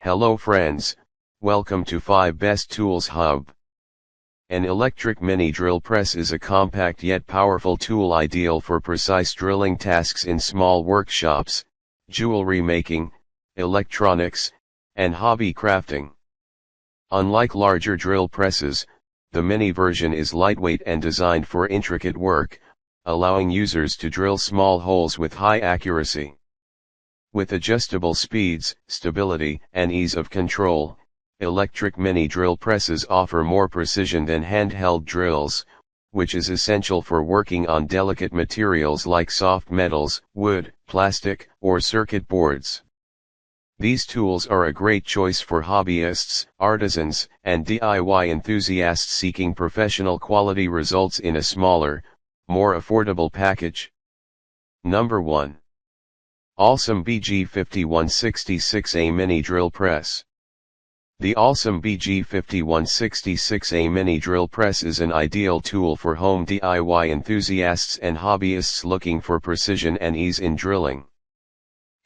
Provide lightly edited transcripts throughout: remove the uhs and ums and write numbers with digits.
Hello friends, welcome to 5 Best Tools Hub. An electric mini drill press is a compact yet powerful tool ideal for precise drilling tasks in small workshops, jewelry making, electronics, and hobby crafting. Unlike larger drill presses, the mini version is lightweight and designed for intricate work, allowing users to drill small holes with high accuracy. With adjustable speeds, stability, and ease of control, electric mini drill presses offer more precision than handheld drills, which is essential for working on delicate materials like soft metals, wood, plastic, or circuit boards. These tools are a great choice for hobbyists, artisans, and DIY enthusiasts seeking professional quality results in a smaller, more affordable package. Number 1. Allsome BG5166A Mini Drill Press. The Allsome BG5166A Mini Drill Press is an ideal tool for home DIY enthusiasts and hobbyists looking for precision and ease in drilling.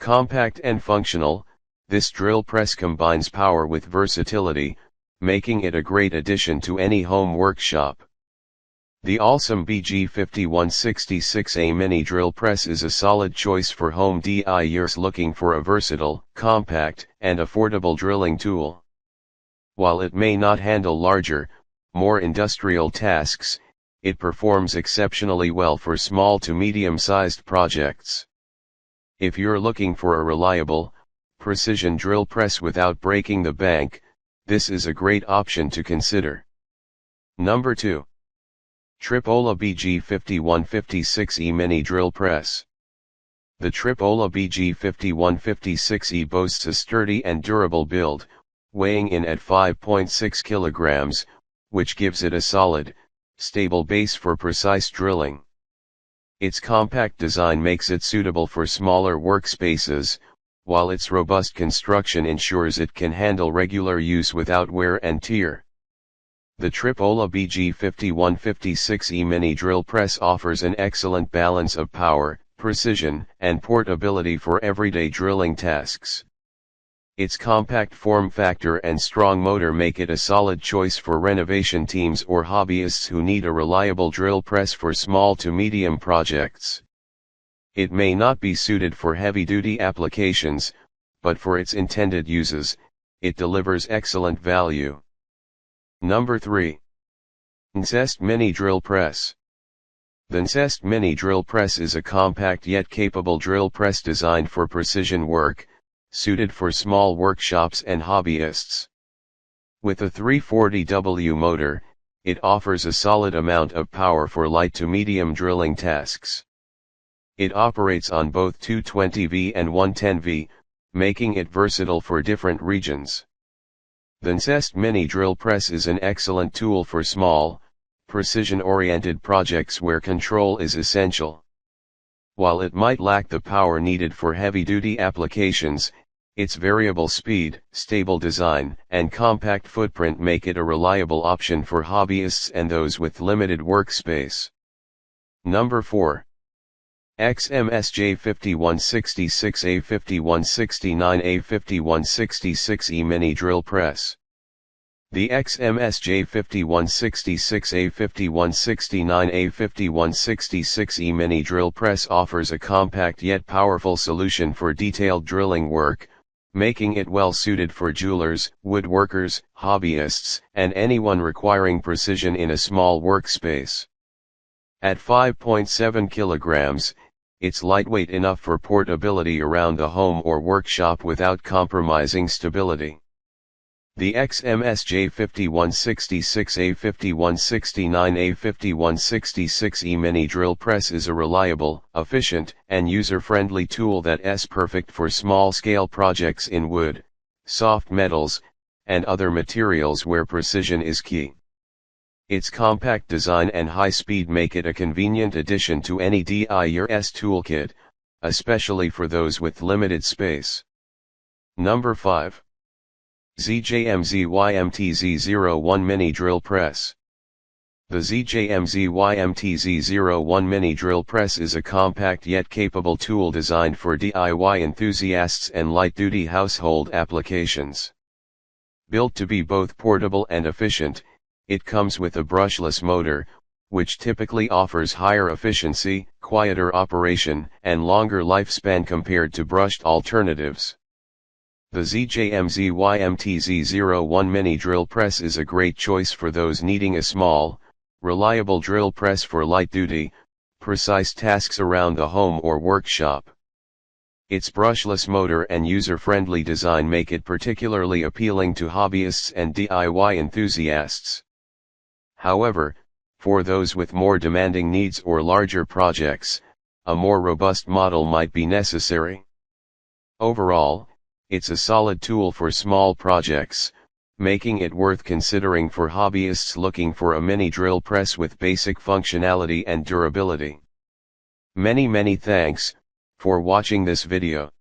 Compact and functional, this drill press combines power with versatility, making it a great addition to any home workshop. The Allsome BG5166A Mini Drill Press is a solid choice for home DIYers looking for a versatile, compact, and affordable drilling tool. While it may not handle larger, more industrial tasks, it performs exceptionally well for small to medium-sized projects. If you're looking for a reliable, precision drill press without breaking the bank, this is a great option to consider. Number 2. Tripolar BG5156E Mini Drill Press. The Tripolar BG5156E boasts a sturdy and durable build, weighing in at 5.6 kilograms, which gives it a solid, stable base for precise drilling. Its compact design makes it suitable for smaller workspaces, while its robust construction ensures it can handle regular use without wear and tear. The Tripolar BG5156E Mini Drill Press offers an excellent balance of power, precision, and portability for everyday drilling tasks. Its compact form factor and strong motor make it a solid choice for renovation teams or hobbyists who need a reliable drill press for small to medium projects. It may not be suited for heavy-duty applications, but for its intended uses, it delivers excellent value. Number 3. Cncest Mini Drill Press. The Cncest Mini Drill Press is a compact yet capable drill press designed for precision work, suited for small workshops and hobbyists. With a 340W motor, it offers a solid amount of power for light to medium drilling tasks. It operates on both 220V and 110V, making it versatile for different regions. The Cncest Mini Drill Press is an excellent tool for small, precision-oriented projects where control is essential. While it might lack the power needed for heavy-duty applications, its variable speed, stable design, and compact footprint make it a reliable option for hobbyists and those with limited workspace. Number 4. XMSJ 5166A 5169A 5166E Mini Drill Press. The XMSJ 5166A 5169A 5166E Mini Drill Press offers a compact yet powerful solution for detailed drilling work, making it well suited for jewelers, woodworkers, hobbyists, and anyone requiring precision in a small workspace. At 5.7 kilograms, it's lightweight enough for portability around the home or workshop without compromising stability. The XMSJ 5166A 5169A 5166E Mini Drill Press is a reliable, efficient, and user-friendly tool that is perfect for small-scale projects in wood, soft metals, and other materials where precision is key. Its compact design and high speed make it a convenient addition to any DIYer's toolkit, especially for those with limited space. Number 5. Zjmzym TZ01 Mini Drill Press. The Zjmzym Mini Drill Press is a compact yet capable tool designed for DIY enthusiasts and light-duty household applications. Built to be both portable and efficient, it comes with a brushless motor, which typically offers higher efficiency, quieter operation, and longer lifespan compared to brushed alternatives. The Zjmzym Mini Drill Press is a great choice for those needing a small, reliable drill press for light-duty, precise tasks around the home or workshop. Its brushless motor and user-friendly design make it particularly appealing to hobbyists and DIY enthusiasts. However, for those with more demanding needs or larger projects, a more robust model might be necessary. Overall, it's a solid tool for small projects, making it worth considering for hobbyists looking for a mini drill press with basic functionality and durability. Many thanks for watching this video.